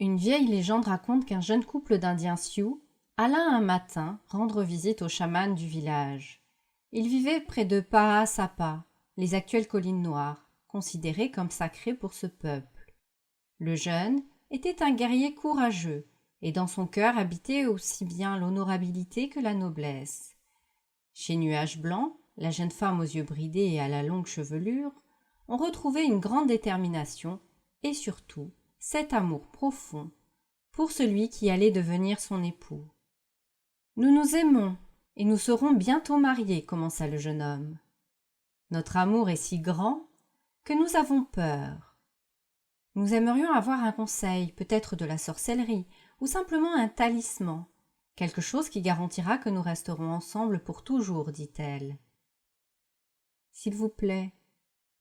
Une vieille légende raconte qu'un jeune couple d'Indiens Sioux alla un matin rendre visite au chaman du village. Ils vivaient près de Pahasapa, les actuelles collines noires, considérées comme sacrées pour ce peuple. Le jeune était un guerrier courageux, et dans son cœur habitait aussi bien l'honorabilité que la noblesse. Chez Nuage Blanc, la jeune femme aux yeux bridés et à la longue chevelure, on retrouvait une grande détermination et surtout cet amour profond pour celui qui allait devenir son époux. « Nous nous aimons et nous serons bientôt mariés, commença le jeune homme. Notre amour est si grand que nous avons peur. Nous aimerions avoir un conseil, peut-être de la sorcellerie, ou simplement un talisman, quelque chose qui garantira que nous resterons ensemble pour toujours, dit-elle. S'il vous plaît,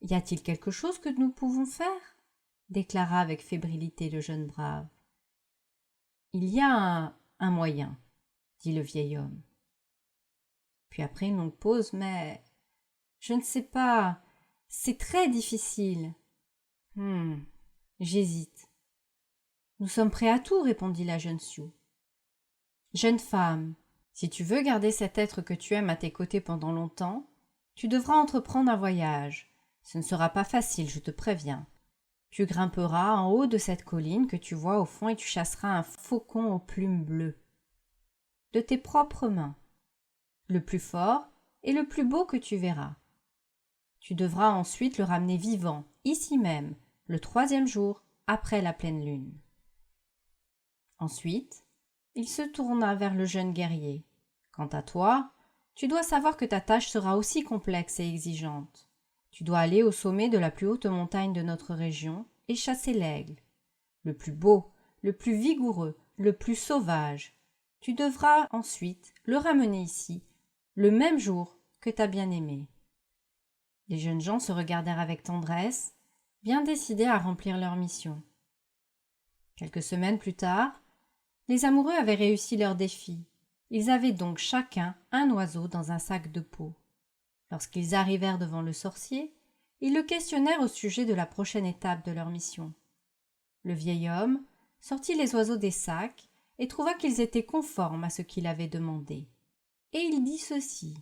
y a-t-il quelque chose que nous pouvons faire? Déclara avec fébrilité le jeune brave. Il y a un moyen, dit le vieil homme. Puis après une longue pause, mais je ne sais pas, c'est très difficile. J'hésite. Nous sommes prêts à tout, répondit la jeune Sioux. Jeune femme, si tu veux garder cet être que tu aimes à tes côtés pendant longtemps, tu devras entreprendre un voyage. Ce ne sera pas facile, je te préviens. Tu grimperas en haut de cette colline que tu vois au fond et tu chasseras un faucon aux plumes bleues. De tes propres mains. Le plus fort et le plus beau que tu verras. Tu devras ensuite le ramener vivant, ici même, le 3e jour après la pleine lune. Ensuite, il se tourna vers le jeune guerrier. Quant à toi, tu dois savoir que ta tâche sera aussi complexe et exigeante. Tu dois aller au sommet de la plus haute montagne de notre région et chasser l'aigle. Le plus beau, le plus vigoureux, le plus sauvage. Tu devras ensuite le ramener ici, le même jour que ta bien-aimée. Les jeunes gens se regardèrent avec tendresse, bien décidés à remplir leur mission. Quelques semaines plus tard, les amoureux avaient réussi leur défi. Ils avaient donc chacun un oiseau dans un sac de peau. Lorsqu'ils arrivèrent devant le sorcier, ils le questionnèrent au sujet de la prochaine étape de leur mission. Le vieil homme sortit les oiseaux des sacs et trouva qu'ils étaient conformes à ce qu'il avait demandé. Et il dit ceci.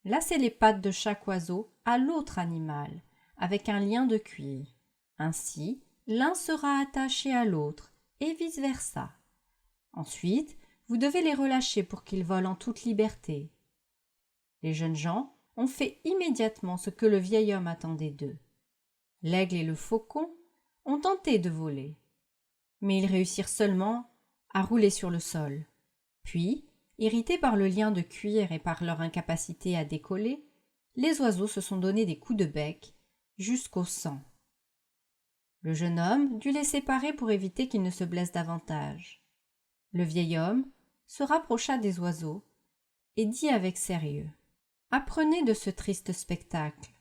Lacez les pattes de chaque oiseau à l'autre animal, avec un lien de cuir. Ainsi, l'un sera attaché à l'autre, et vice-versa. Ensuite, vous devez les relâcher pour qu'ils volent en toute liberté. Les jeunes gens ont fait immédiatement ce que le vieil homme attendait d'eux. L'aigle et le faucon ont tenté de voler, mais ils réussirent seulement à rouler sur le sol. Puis, irrités par le lien de cuir et par leur incapacité à décoller, les oiseaux se sont donné des coups de bec jusqu'au sang. Le jeune homme dut les séparer pour éviter qu'ils ne se blessent davantage. Le vieil homme se rapprocha des oiseaux et dit avec sérieux. Apprenez de ce triste spectacle.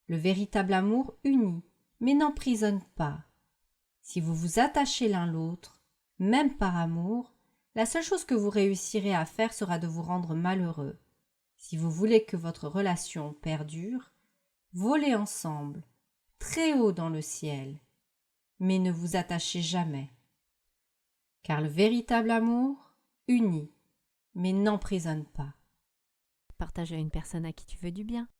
Le véritable amour unit, mais n'emprisonne pas. Si vous vous attachez l'un l'autre, même par amour, la seule chose que vous réussirez à faire sera de vous rendre malheureux. Si vous voulez que votre relation perdure, volez ensemble, très haut dans le ciel, mais ne vous attachez jamais. Car le véritable amour unit, mais n'emprisonne pas. Partage à une personne à qui tu veux du bien.